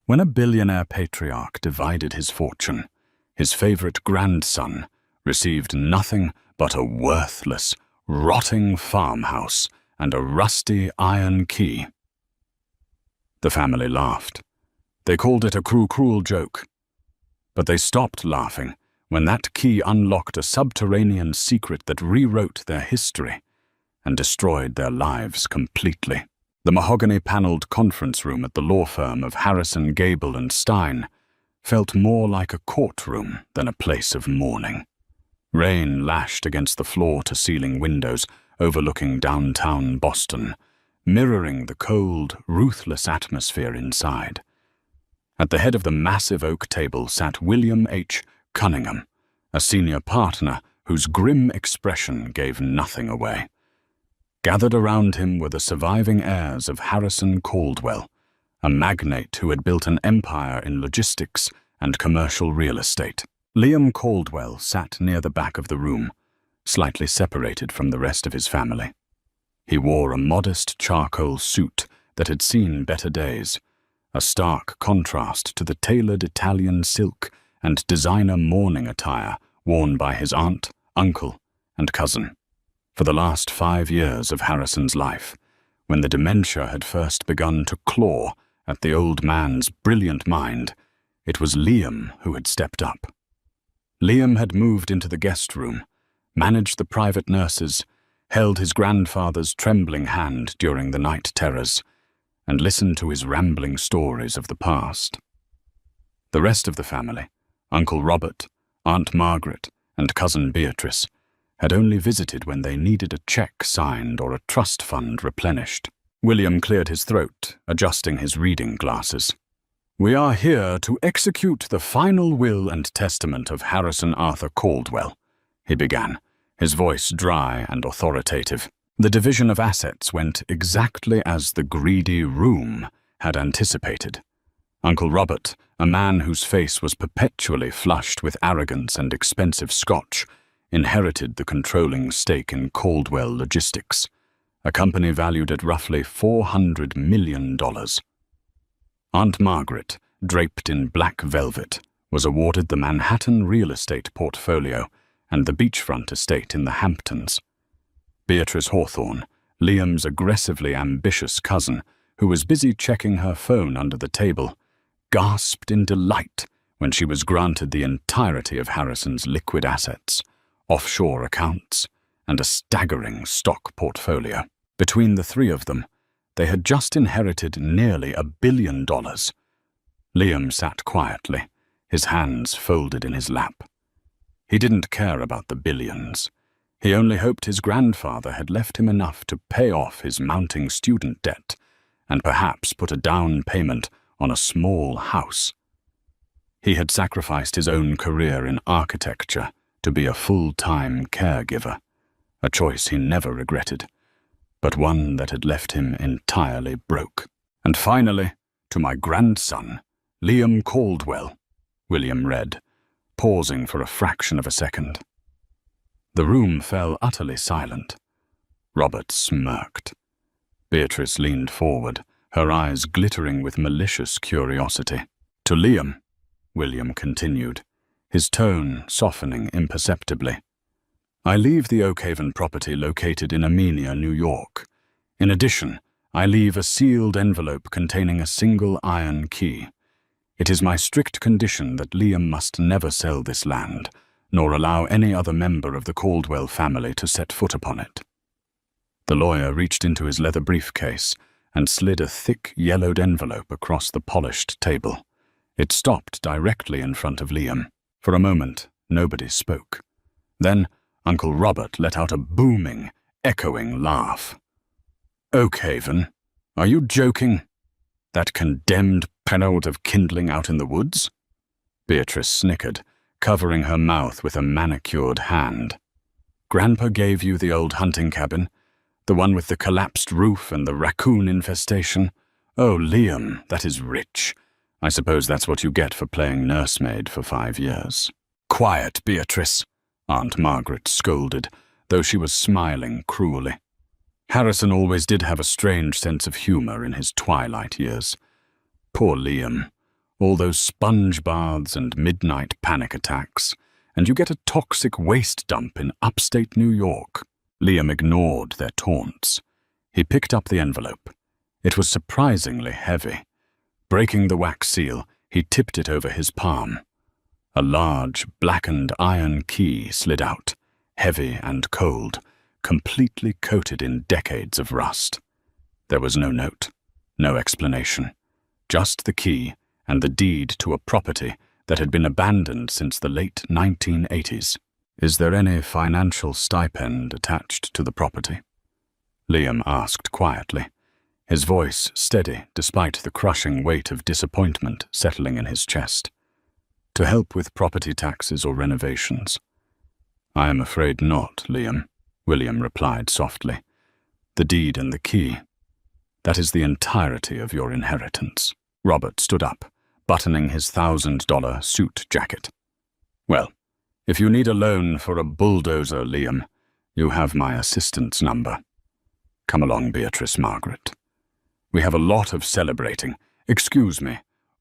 When a billionaire patriarch divided his fortune, his favorite grandson received nothing but a worthless, rotting farmhouse and a rusty iron key. The family laughed. They called it a cruel joke. But they stopped laughing when that key unlocked a subterranean secret that rewrote their history and destroyed their lives completely. The mahogany-paneled conference room at the law firm of Harrison, Gable and Stein felt more like a courtroom than a place of mourning. Rain lashed against the floor-to-ceiling windows overlooking downtown Boston, mirroring the cold, ruthless atmosphere inside. At the head of the massive oak table sat William H. Cunningham, a senior partner whose grim expression gave nothing away. Gathered around him were the surviving heirs of Harrison Caldwell, a magnate who had built an empire in logistics and commercial real estate. Liam Caldwell sat near the back of the room, slightly separated from the rest of his family. He wore a modest charcoal suit that had seen better days, a stark contrast to the tailored Italian silk and designer mourning attire worn by his aunt, uncle, and cousin. For the last 5 years of Harrison's life, when the dementia had first begun to claw at the old man's brilliant mind, it was Liam who had stepped up. Liam had moved into the guest room, managed the private nurses, held his grandfather's trembling hand during the night terrors, and listened to his rambling stories of the past. The rest of the family, Uncle Robert, Aunt Margaret, and Cousin Beatrice, had only visited when they needed a check signed or a trust fund replenished. William cleared his throat, adjusting his reading glasses. "We are here to execute the final will and testament of Harrison Arthur Caldwell," he began, his voice dry and authoritative. The division of assets went exactly as the greedy room had anticipated. Uncle Robert, a man whose face was perpetually flushed with arrogance and expensive scotch, inherited the controlling stake in Caldwell Logistics, a company valued at roughly $400 million. Aunt Margaret, draped in black velvet, was awarded the Manhattan real estate portfolio and the beachfront estate in the Hamptons. Beatrice Hawthorne, Liam's aggressively ambitious cousin, who was busy checking her phone under the table, gasped in delight when she was granted the entirety of Harrison's liquid assets, offshore accounts, and a staggering stock portfolio. Between the three of them, they had just inherited nearly $1 billion. Liam sat quietly, his hands folded in his lap. He didn't care about the billions. He only hoped his grandfather had left him enough to pay off his mounting student debt and perhaps put a down payment on a small house. He had sacrificed his own career in architecture to be a full-time caregiver, a choice he never regretted, but one that had left him entirely broke. "And finally, to my grandson, Liam Caldwell," William read, pausing for a fraction of a second. The room fell utterly silent. Robert smirked. Beatrice leaned forward, her eyes glittering with malicious curiosity. "To Liam," William continued, his tone softening imperceptibly, "I leave the Oakhaven property located in Amenia, New York. In addition, I leave a sealed envelope containing a single iron key. It is my strict condition that Liam must never sell this land, nor allow any other member of the Caldwell family to set foot upon it." The lawyer reached into his leather briefcase and slid a thick, yellowed envelope across the polished table. It stopped directly in front of Liam. For a moment, nobody spoke. Then Uncle Robert let out a booming, echoing laugh. "Oakhaven? Are you joking? That condemned panel of kindling out in the woods?" Beatrice snickered, covering her mouth with a manicured hand. "Grandpa gave you the old hunting cabin, the one with the collapsed roof and the raccoon infestation? Oh, Liam, that is rich. I suppose that's what you get for playing nursemaid for 5 years." "Quiet, Beatrice," Aunt Margaret scolded, though she was smiling cruelly. Harrison always did have a strange sense of humor in his twilight years. Poor Liam, All those sponge baths and midnight panic attacks, and you get a toxic waste dump in upstate New York. Liam ignored their taunts. He picked up the envelope. It was surprisingly heavy. Breaking the wax seal, he tipped it over his palm. A large, blackened iron key slid out, heavy and cold, completely coated in decades of rust. There was no note, no explanation, just the key and the deed to a property that had been abandoned since the late 1980s. "Is there any financial stipend attached to the property?" Liam asked quietly, his voice steady despite the crushing weight of disappointment settling in his chest. "To help with property taxes or renovations?" "I am afraid not, Liam," William replied softly. "The deed and the key. That is the entirety of your inheritance." Robert stood up, buttoning his $1,000 suit jacket. "Well, if you need a loan for a bulldozer, Liam, you have my assistant's number. Come along, Beatrice Margaret. We have a lot of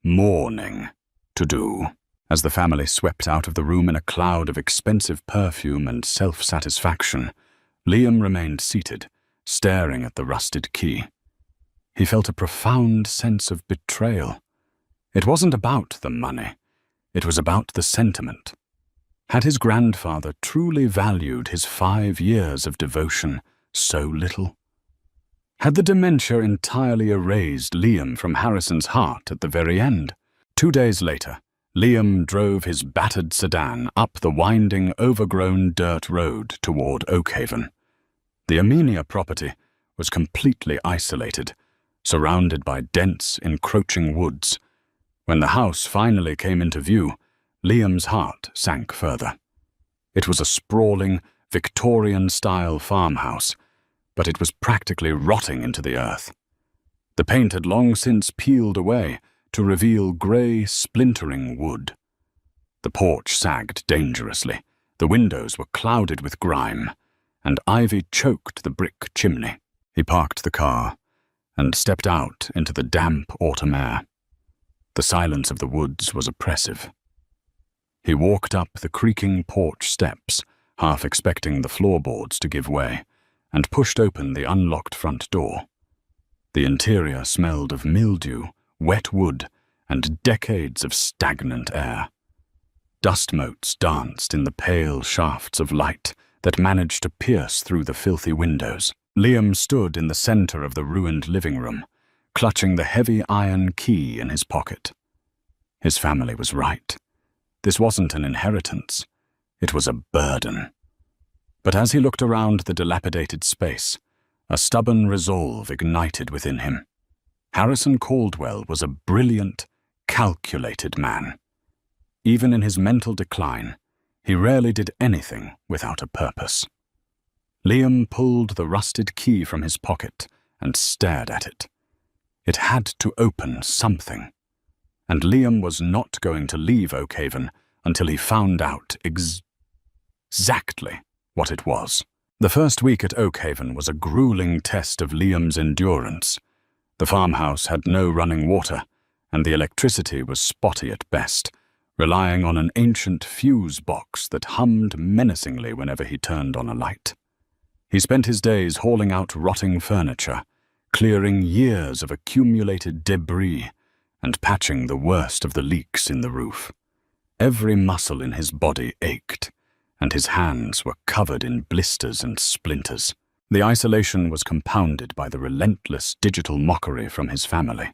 mourning to do." As the family swept out of the room in a cloud of expensive perfume and self-satisfaction, Liam remained seated, staring at the rusted key. He felt a profound sense of betrayal. It wasn't about the money. It was about the sentiment. Had his grandfather truly valued his 5 years of devotion so little? Had the dementia entirely erased Liam from Harrison's heart at the very end? 2 days later, Liam drove his battered sedan up the winding, overgrown dirt road toward Oakhaven. The Armenia property was completely isolated, surrounded by dense, encroaching woods. When the house finally came into view, Liam's heart sank further. It was a sprawling, Victorian-style farmhouse, but it was practically rotting into the earth. The paint had long since peeled away to reveal grey, splintering wood. The porch sagged dangerously, the windows were clouded with grime, and ivy choked the brick chimney. He parked the car and stepped out into the damp autumn air. The silence of the woods was oppressive. He walked up the creaking porch steps, half expecting the floorboards to give way, and pushed open the unlocked front door. The interior smelled of mildew, wet wood, and decades of stagnant air. Dust motes danced in the pale shafts of light that managed to pierce through the filthy windows. Liam stood in the center of the ruined living room, clutching the heavy iron key in his pocket. His family was right. This wasn't an inheritance. It was a burden. But as he looked around the dilapidated space, a stubborn resolve ignited within him. Harrison Caldwell was a brilliant, calculated man. Even in his mental decline, he rarely did anything without a purpose. Liam pulled the rusted key from his pocket and stared at it. It had to open something, and Liam was not going to leave Oakhaven until he found out exactly what it was. The first week at Oakhaven was a grueling test of Liam's endurance. The farmhouse had no running water, and the electricity was spotty at best, relying on an ancient fuse box that hummed menacingly whenever he turned on a light. He spent his days hauling out rotting furniture, clearing years of accumulated debris, and patching the worst of the leaks in the roof. Every muscle in his body ached, and his hands were covered in blisters and splinters. The isolation was compounded by the relentless digital mockery from his family.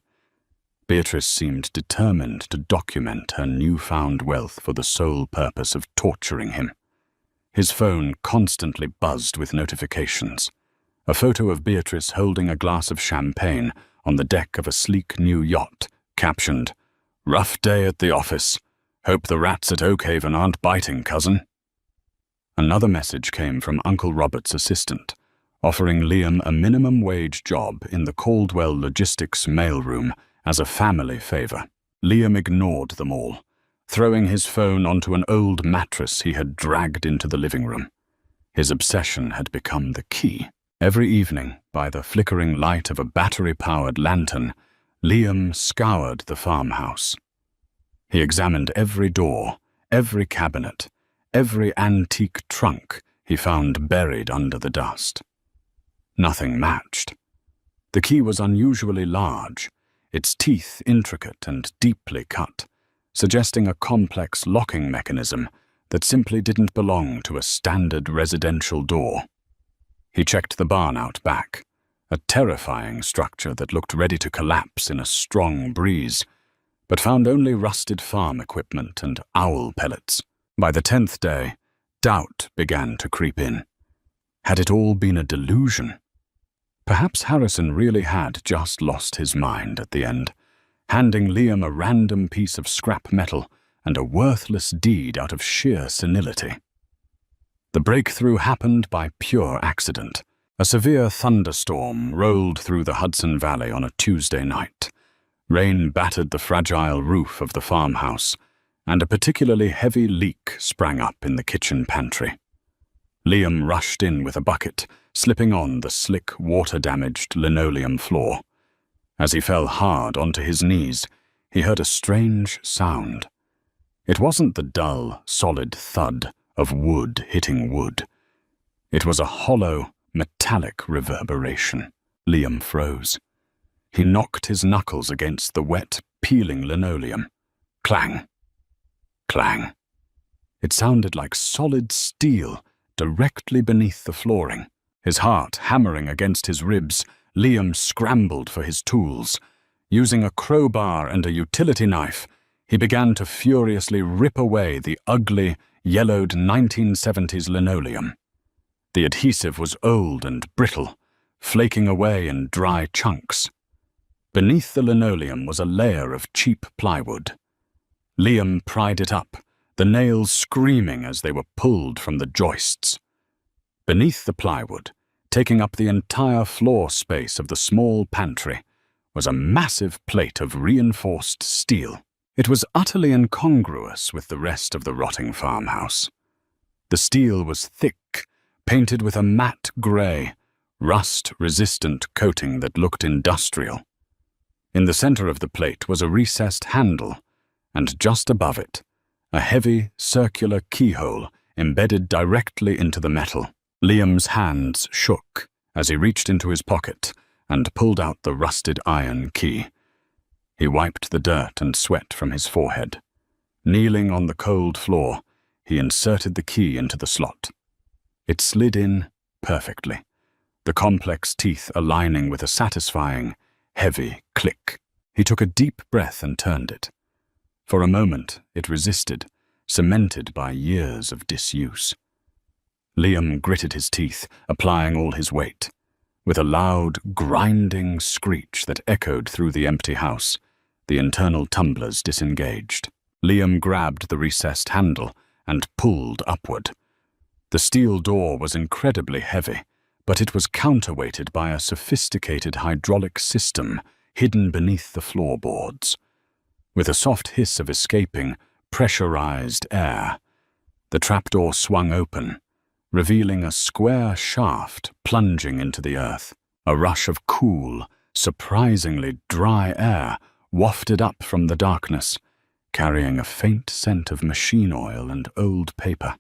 Beatrice seemed determined to document her newfound wealth for the sole purpose of torturing him. His phone constantly buzzed with notifications. A photo of Beatrice holding a glass of champagne on the deck of a sleek new yacht, captioned, "Rough day at the office. Hope the rats at Oakhaven aren't biting, cousin." Another message came from Uncle Robert's assistant, offering Liam a minimum wage job in the Caldwell Logistics mailroom as a family favor. Liam ignored them all, throwing his phone onto an old mattress he had dragged into the living room. His obsession had become the key. Every evening, by the flickering light of a battery-powered lantern, Liam scoured the farmhouse. He examined every door, every cabinet, every antique trunk he found buried under the dust. Nothing matched. The key was unusually large, its teeth intricate and deeply cut, suggesting a complex locking mechanism that simply didn't belong to a standard residential door. He checked the barn out back, a terrifying structure that looked ready to collapse in a strong breeze, but found only rusted farm equipment and owl pellets. By the 10th day, doubt began to creep in. Had it all been a delusion? Perhaps Harrison really had just lost his mind at the end, handing Liam a random piece of scrap metal and a worthless deed out of sheer senility. The breakthrough happened by pure accident. A severe thunderstorm rolled through the Hudson Valley on a Tuesday night. Rain battered the fragile roof of the farmhouse, and a particularly heavy leak sprang up in the kitchen pantry. Liam rushed in with a bucket, slipping on the slick, water-damaged linoleum floor. As he fell hard onto his knees, he heard a strange sound. It wasn't the dull, solid thud of wood hitting wood. It was a hollow, metallic reverberation. Liam froze. He knocked his knuckles against the wet, peeling linoleum. Clang. Clang. It sounded like solid steel directly beneath the flooring. His heart hammering against his ribs, Liam scrambled for his tools. Using a crowbar and a utility knife, he began to furiously rip away the ugly, yellowed 1970s linoleum. The adhesive was old and brittle, flaking away in dry chunks. Beneath the linoleum was a layer of cheap plywood. Liam pried it up, the nails screaming as they were pulled from the joists. Beneath the plywood, taking up the entire floor space of the small pantry, was a massive plate of reinforced steel. It was utterly incongruous with the rest of the rotting farmhouse. The steel was thick, painted with a matte grey, rust-resistant coating that looked industrial. In the center of the plate was a recessed handle, and just above it, a heavy, circular keyhole embedded directly into the metal. Liam's hands shook as he reached into his pocket and pulled out the rusted iron key. He wiped the dirt and sweat from his forehead. Kneeling on the cold floor, he inserted the key into the slot. It slid in perfectly, the complex teeth aligning with a satisfying, heavy click. He took a deep breath and turned it. For a moment, it resisted, cemented by years of disuse. Liam gritted his teeth, applying all his weight. With a loud, grinding screech that echoed through the empty house, the internal tumblers disengaged. Liam grabbed the recessed handle and pulled upward. The steel door was incredibly heavy, but it was counterweighted by a sophisticated hydraulic system hidden beneath the floorboards. With a soft hiss of escaping, pressurized air, the trapdoor swung open, revealing a square shaft plunging into the earth. A rush of cool, surprisingly dry air wafted up from the darkness, carrying a faint scent of machine oil and old paper.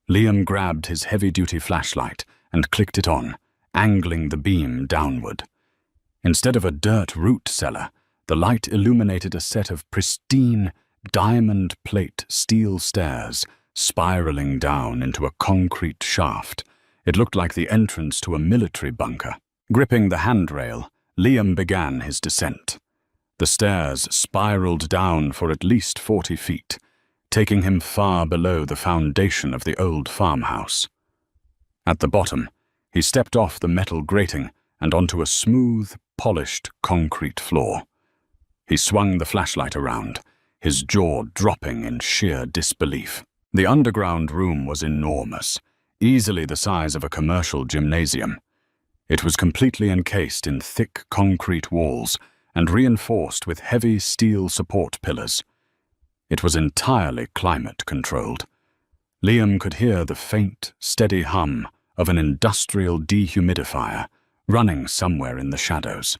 Liam grabbed his heavy-duty flashlight and clicked it on, angling the beam downward. Instead of a dirt root cellar, the light illuminated a set of pristine, diamond-plate steel stairs spiraling down into a concrete shaft. It looked like the entrance to a military bunker. Gripping the handrail, Liam began his descent. The stairs spiraled down for at least 40 feet, taking him far below the foundation of the old farmhouse. At the bottom, he stepped off the metal grating and onto a smooth, polished concrete floor. He swung the flashlight around, his jaw dropping in sheer disbelief. The underground room was enormous, easily the size of a commercial gymnasium. It was completely encased in thick concrete walls and reinforced with heavy steel support pillars. It was entirely climate-controlled. Liam could hear the faint, steady hum of an industrial dehumidifier running somewhere in the shadows.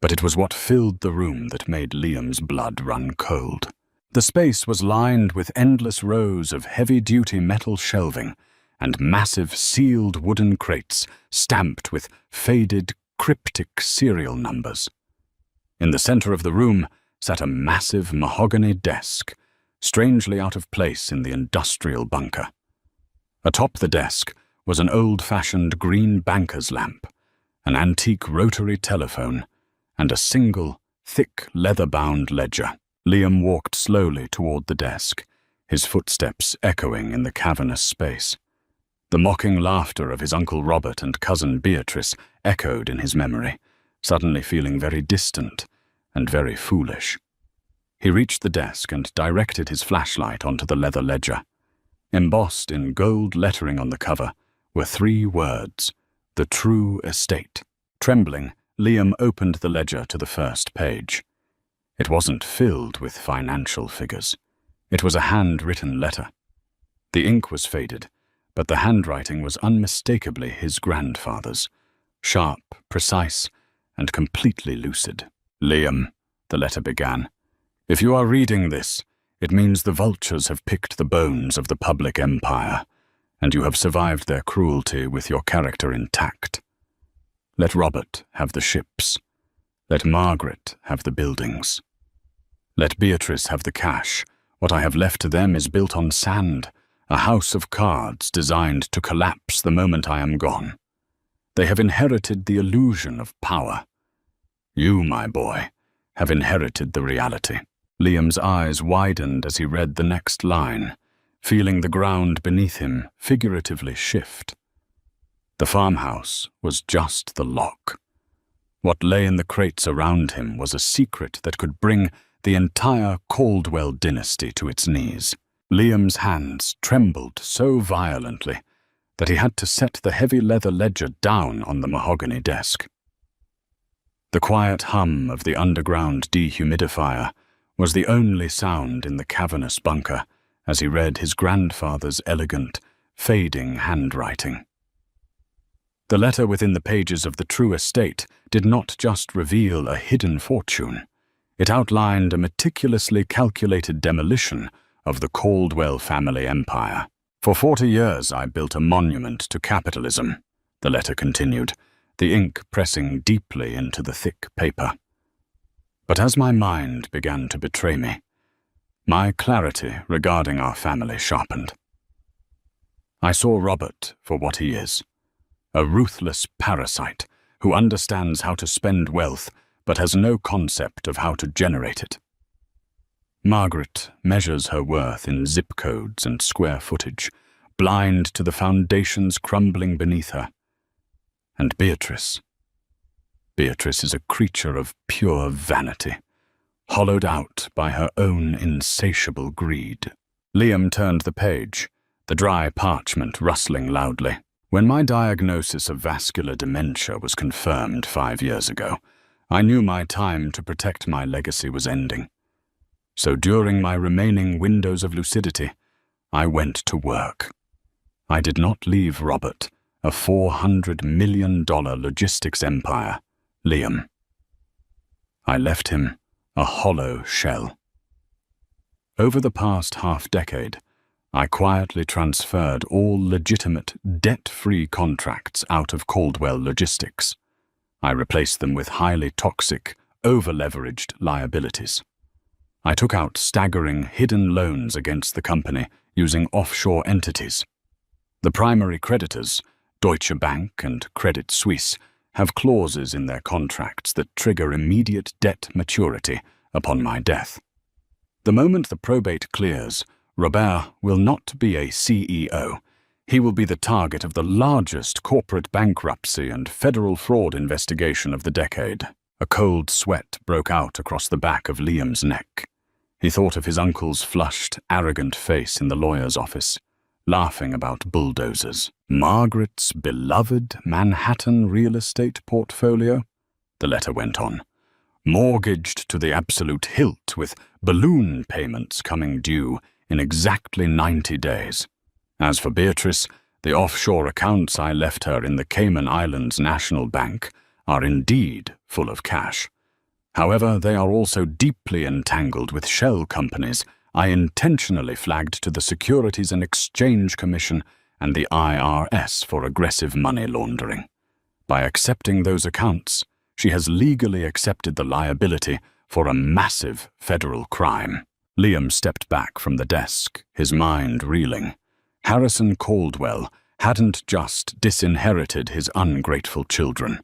but it was what filled the room that made Liam's blood run cold. The space was lined with endless rows of heavy-duty metal shelving and massive sealed wooden crates stamped with faded, cryptic serial numbers. In the center of the room sat a massive mahogany desk, strangely out of place in the industrial bunker. Atop the desk was an old-fashioned green banker's lamp, an antique rotary telephone, and a single, thick, leather-bound ledger. Liam walked slowly toward the desk, his footsteps echoing in the cavernous space. The mocking laughter of his Uncle Robert and cousin Beatrice echoed in his memory, suddenly feeling very distant and very foolish. He reached the desk and directed his flashlight onto the leather ledger. Embossed in gold lettering on the cover were 3 words: "The True Estate." Trembling, Liam opened the ledger to the first page. It wasn't filled with financial figures. It was a handwritten letter. The ink was faded, but the handwriting was unmistakably his grandfather's, sharp, precise, and completely lucid. "Liam," the letter began, "if you are reading this, it means the vultures have picked the bones of the public empire, and you have survived their cruelty with your character intact. Let Robert have the ships. Let Margaret have the buildings. Let Beatrice have the cash. What I have left to them is built on sand, a house of cards designed to collapse the moment I am gone. They have inherited the illusion of power. You, my boy, have inherited the reality." Liam's eyes widened as he read the next line, feeling the ground beneath him figuratively shift. The farmhouse was just the lock. What lay in the crates around him was a secret that could bring the entire Caldwell dynasty to its knees. Liam's hands trembled so violently that he had to set the heavy leather ledger down on the mahogany desk. The quiet hum of the underground dehumidifier was the only sound in the cavernous bunker as he read his grandfather's elegant, fading handwriting. The letter within the pages of The True Estate did not just reveal a hidden fortune. It outlined a meticulously calculated demolition of the Caldwell family empire. "For 40 years I built a monument to capitalism," the letter continued, the ink pressing deeply into the thick paper. "But as my mind began to betray me, my clarity regarding our family sharpened. I saw Robert for what he is, a ruthless parasite who understands how to spend wealth but has no concept of how to generate it. Margaret measures her worth in zip codes and square footage, blind to the foundations crumbling beneath her. And Beatrice is a creature of pure vanity, hollowed out by her own insatiable greed." Liam turned the page, the dry parchment rustling loudly. "When my diagnosis of vascular dementia was confirmed 5 years ago, I knew my time to protect my legacy was ending. So during my remaining windows of lucidity, I went to work. I did not leave Robert a $400 million logistics empire, Liam. I left him a hollow shell. Over the past half-decade, I quietly transferred all legitimate, debt-free contracts out of Caldwell Logistics. I replaced them with highly toxic, over-leveraged liabilities. I took out staggering hidden loans against the company using offshore entities. The primary creditors, Deutsche Bank and Credit Suisse, have clauses in their contracts that trigger immediate debt maturity upon my death. The moment the probate clears, Robert will not be a CEO. He will be the target of the largest corporate bankruptcy and federal fraud investigation of the decade. A cold sweat broke out across the back of Liam's neck. He thought of his uncle's flushed, arrogant face in the lawyer's office, laughing about bulldozers. Margaret's beloved Manhattan real estate portfolio, the letter went on, mortgaged to the absolute hilt with balloon payments coming due in exactly 90 days. As for Beatrice, the offshore accounts I left her in the Cayman Islands National Bank are indeed full of cash, However, they are also deeply entangled with shell companies I intentionally flagged to the Securities and Exchange Commission and the IRS for aggressive money laundering. By accepting those accounts, she has legally accepted the liability for a massive federal crime. Liam stepped back from the desk, his mind reeling. Harrison Caldwell hadn't just disinherited his ungrateful children.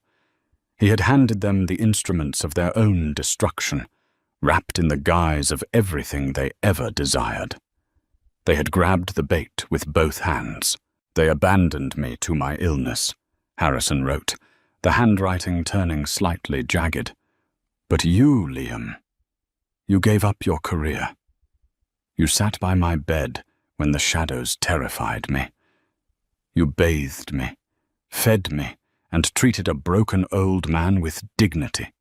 He had handed them the instruments of their own destruction, wrapped in the guise of everything they ever desired. They had grabbed the bait with both hands. "They abandoned me to my illness," Harrison wrote, the handwriting turning slightly jagged. "But you, Liam, you gave up your career. You sat by my bed when the shadows terrified me. You bathed me, fed me, and treated a broken old man with dignity.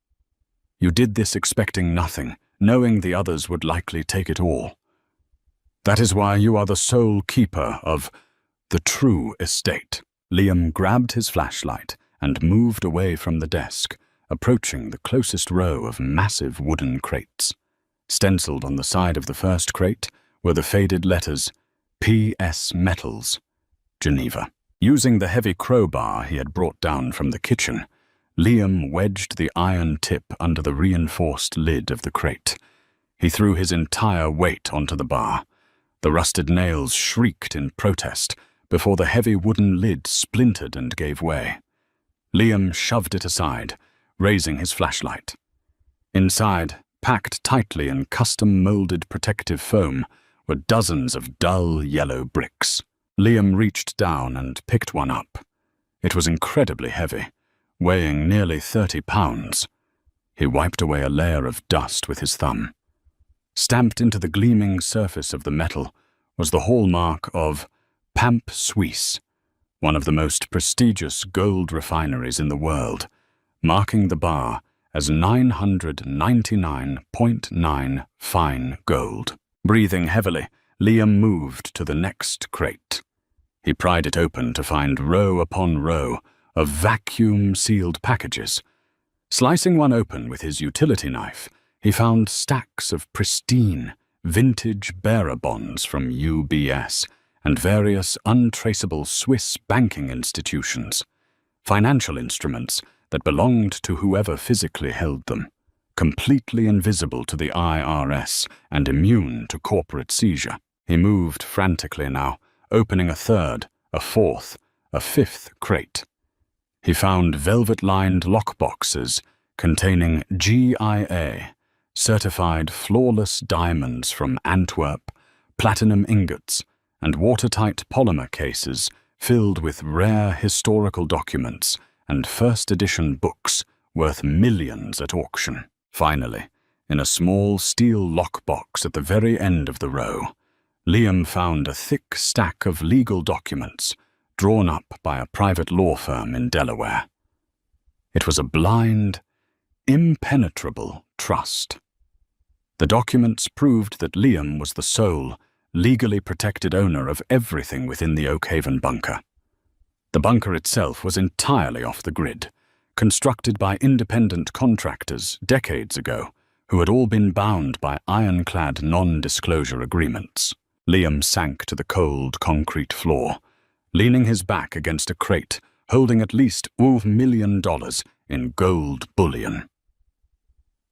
You did this expecting nothing, knowing the others would likely take it all. That is why you are the sole keeper of the true estate." Liam grabbed his flashlight and moved away from the desk, approaching the closest row of massive wooden crates. Stenciled on the side of the first crate were the faded letters P.S. Metals, Geneva. Using the heavy crowbar he had brought down from the kitchen, Liam wedged the iron tip under the reinforced lid of the crate. He threw his entire weight onto the bar. The rusted nails shrieked in protest before the heavy wooden lid splintered and gave way. Liam shoved it aside, raising his flashlight. Inside, packed tightly in custom-molded protective foam, were dozens of dull yellow bricks. Liam reached down and picked one up. It was incredibly heavy, weighing nearly 30 pounds. He wiped away a layer of dust with his thumb. Stamped into the gleaming surface of the metal was the hallmark of Pamp Suisse, one of the most prestigious gold refineries in the world, marking the bar as 999.9 fine gold. Breathing heavily, Liam moved to the next crate. He pried it open to find row upon row of vacuum-sealed packages. Slicing one open with his utility knife, he found stacks of pristine, vintage bearer bonds from UBS and various untraceable Swiss banking institutions, financial instruments that belonged to whoever physically held them, completely invisible to the IRS and immune to corporate seizure. He moved frantically now, opening a third, a fourth, a fifth crate. He found velvet-lined lockboxes containing GIA, certified flawless diamonds from Antwerp, platinum ingots, and watertight polymer cases filled with rare historical documents and first-edition books worth millions at auction. Finally, in a small steel lockbox at the very end of the row, Liam found a thick stack of legal documents drawn up by a private law firm in Delaware. It was a blind, impenetrable trust. The documents proved that Liam was the sole, legally protected owner of everything within the Oakhaven bunker. The bunker itself was entirely off the grid, constructed by independent contractors decades ago who had all been bound by ironclad non-disclosure agreements. Liam sank to the cold concrete floor, leaning his back against a crate holding at least $1 million in gold bullion.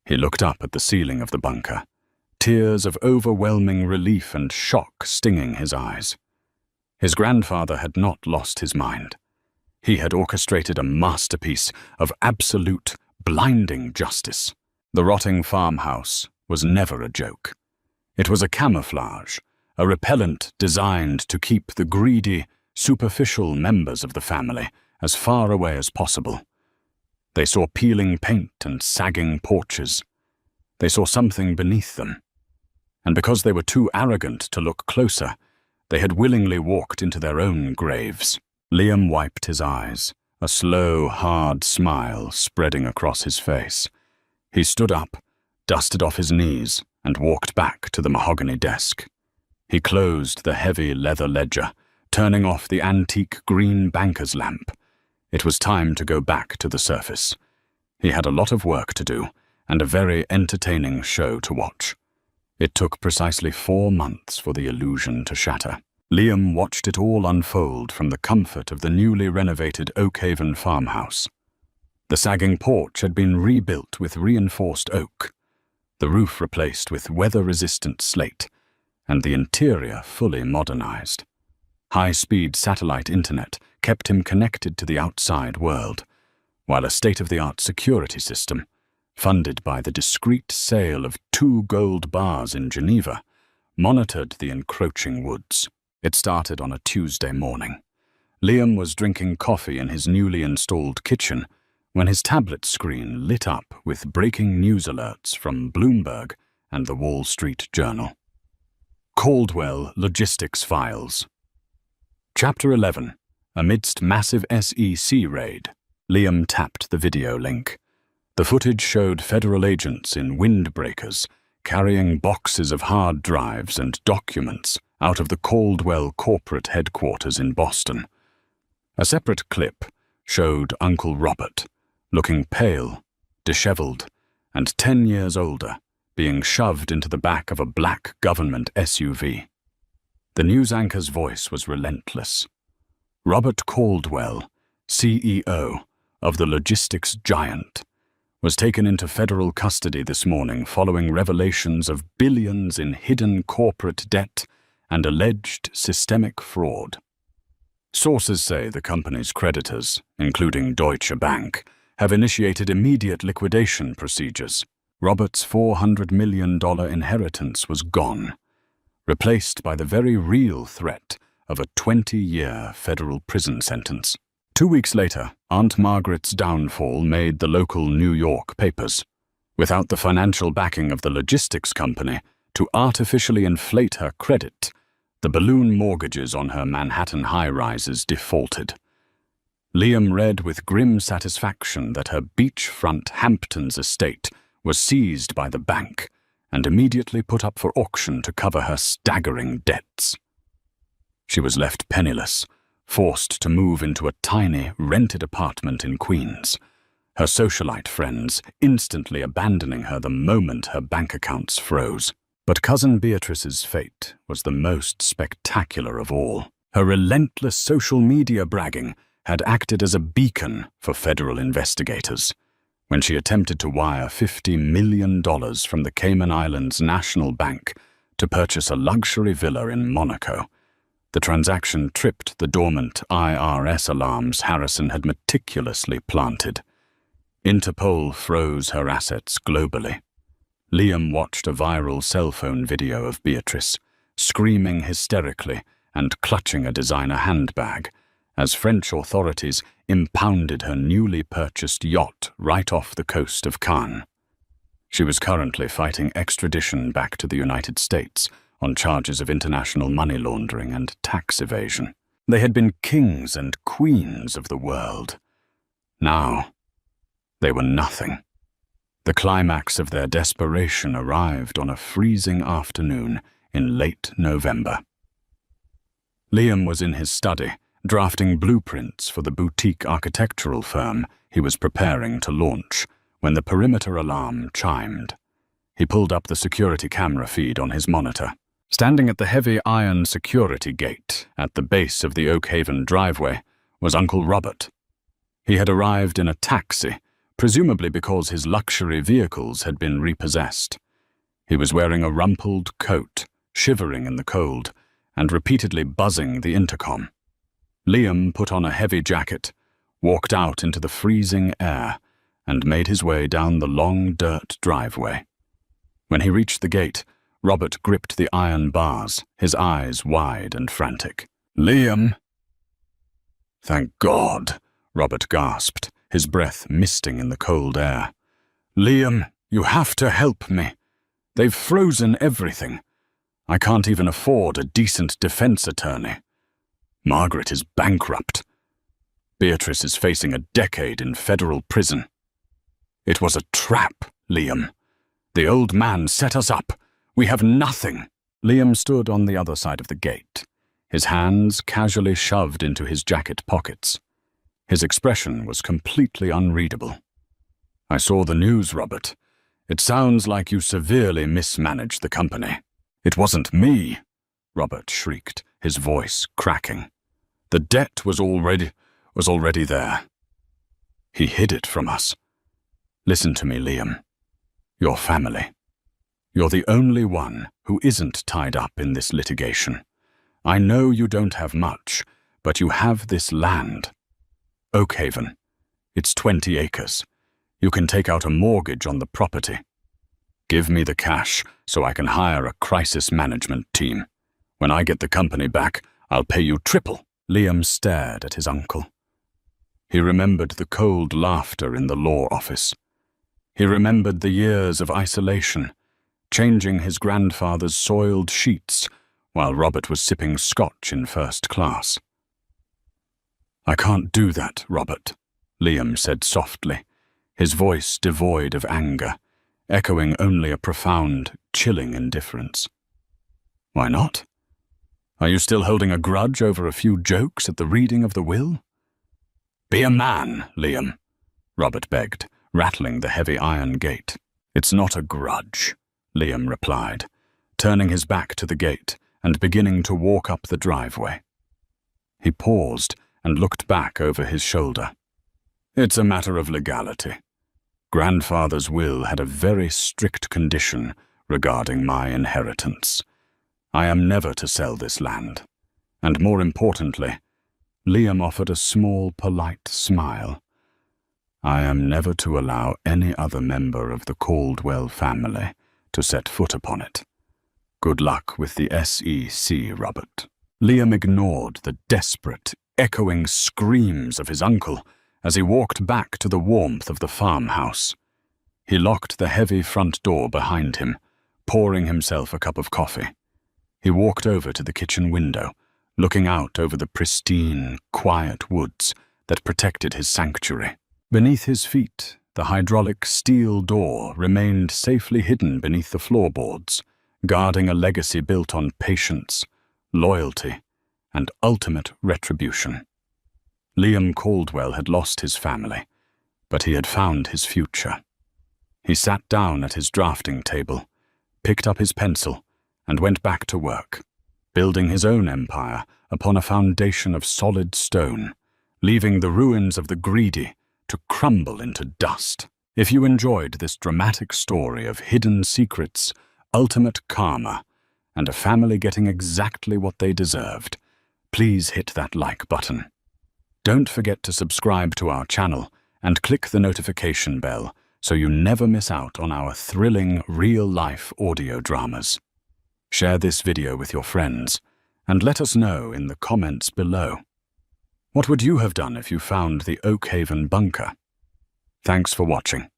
He looked up at the ceiling of the bunker, tears of overwhelming relief and shock stinging his eyes. His grandfather had not lost his mind. He had orchestrated a masterpiece of absolute, blinding justice. The rotting farmhouse was never a joke. It was a camouflage, a repellent designed to keep the greedy, superficial members of the family as far away as possible. They saw peeling paint and sagging porches. They saw something beneath them. And because they were too arrogant to look closer, they had willingly walked into their own graves. Liam wiped his eyes, a slow, hard smile spreading across his face. He stood up, dusted off his knees, and walked back to the mahogany desk. He closed the heavy leather ledger, turning off the antique green banker's lamp. It was time to go back to the surface. He had a lot of work to do, and a very entertaining show to watch. It took precisely 4 months for the illusion to shatter. Liam watched it all unfold from the comfort of the newly renovated Oakhaven farmhouse. The sagging porch had been rebuilt with reinforced oak, the roof replaced with weather-resistant slate, and the interior fully modernized. High-speed satellite internet kept him connected to the outside world, while a state-of-the-art security system, funded by the discreet sale of 2 gold bars in Geneva, monitored the encroaching woods. It started on a Tuesday morning. Liam was drinking coffee in his newly installed kitchen when his tablet screen lit up with breaking news alerts from Bloomberg and the Wall Street Journal. Caldwell Logistics Files. Chapter 11. Amidst massive SEC raid. Liam tapped the video link. The footage showed federal agents in windbreakers carrying boxes of hard drives and documents out of the Caldwell corporate headquarters in Boston. A separate clip showed Uncle Robert, looking pale, disheveled, and 10 years older, being shoved into the back of a black government SUV. The news anchor's voice was relentless. Robert Caldwell, CEO of the logistics giant, was taken into federal custody this morning following revelations of billions in hidden corporate debt and alleged systemic fraud. Sources say the company's creditors, including Deutsche Bank, have initiated immediate liquidation procedures. Robert's $400 million inheritance was gone, replaced by the very real threat of a 20-year federal prison sentence. 2 weeks later, Aunt Margaret's downfall made the local New York papers. Without the financial backing of the logistics company to artificially inflate her credit, the balloon mortgages on her Manhattan high-rises defaulted. Liam read with grim satisfaction that her beachfront Hamptons estate was seized by the bank and immediately put up for auction to cover her staggering debts. She was left penniless, forced to move into a tiny, rented apartment in Queens, her socialite friends instantly abandoning her the moment her bank accounts froze. But Cousin Beatrice's fate was the most spectacular of all. Her relentless social media bragging had acted as a beacon for federal investigators. When she attempted to wire $50 million from the Cayman Islands National Bank to purchase a luxury villa in Monaco, the transaction tripped the dormant IRS alarms Harrison had meticulously planted. Interpol froze her assets globally. Liam watched a viral cell phone video of Beatrice, screaming hysterically and clutching a designer handbag, as French authorities impounded her newly purchased yacht right off the coast of Cannes. She was currently fighting extradition back to the United States on charges of international money laundering and tax evasion. They had been kings and queens of the world. Now, they were nothing. The climax of their desperation arrived on a freezing afternoon in late November. Liam was in his study, drafting blueprints for the boutique architectural firm he was preparing to launch, when the perimeter alarm chimed. He pulled up the security camera feed on his monitor. Standing at the heavy iron security gate at the base of the Oakhaven driveway was Uncle Robert. He had arrived in a taxi, presumably because his luxury vehicles had been repossessed. He was wearing a rumpled coat, shivering in the cold, and repeatedly buzzing the intercom. Liam put on a heavy jacket, walked out into the freezing air, and made his way down the long dirt driveway. When he reached the gate, Robert gripped the iron bars, his eyes wide and frantic. "Liam!" "Thank God," Robert gasped, his breath misting in the cold air. "Liam, you have to help me. They've frozen everything. I can't even afford a decent defense attorney. Margaret is bankrupt. Beatrice is facing a decade in federal prison. It was a trap, Liam. The old man set us up. We have nothing." Liam stood on the other side of the gate, his hands casually shoved into his jacket pockets. His expression was completely unreadable. "I saw the news, Robert. It sounds like you severely mismanaged the company. It wasn't me, Robert shrieked, his voice cracking. The debt was already there. He hid it from us. Listen to me, Liam. Your family. You're the only one who isn't tied up in this litigation. I know you don't have much, but you have this land. Oakhaven. It's 20 acres. You can take out a mortgage on the property. Give me the cash so I can hire a crisis management team. When I get the company back, I'll pay you triple. Liam stared at his uncle. He remembered the cold laughter in the law office. He remembered the years of isolation, changing his grandfather's soiled sheets while Robert was sipping scotch in first class. I can't do that, Robert, Liam said softly, his voice devoid of anger, echoing only a profound, chilling indifference. Why not? Are you still holding a grudge over a few jokes at the reading of the will? Be a man, Liam, Robert begged, rattling the heavy iron gate. It's not a grudge, Liam replied, turning his back to the gate and beginning to walk up the driveway. He paused and looked back over his shoulder. It's a matter of legality. Grandfather's will had a very strict condition regarding my inheritance. I am never to sell this land. And more importantly, Liam offered a small, polite smile. I am never to allow any other member of the Caldwell family to set foot upon it. Good luck with the SEC, Robert. Liam ignored the desperate, echoing screams of his uncle as he walked back to the warmth of the farmhouse. He locked the heavy front door behind him, pouring himself a cup of coffee. He walked over to the kitchen window, looking out over the pristine, quiet woods that protected his sanctuary. Beneath his feet, the hydraulic steel door remained safely hidden beneath the floorboards, guarding a legacy built on patience, loyalty, and ultimate retribution. Liam Caldwell had lost his family, but he had found his future. He sat down at his drafting table, picked up his pencil, and went back to work, building his own empire upon a foundation of solid stone, leaving the ruins of the greedy to crumble into dust. If you enjoyed this dramatic story of hidden secrets, ultimate karma, and a family getting exactly what they deserved, please hit that like button. Don't forget to subscribe to our channel and click the notification bell so you never miss out on our thrilling real-life audio dramas. Share this video with your friends and let us know in the comments below. What would you have done if you found the Oakhaven bunker? Thanks for watching.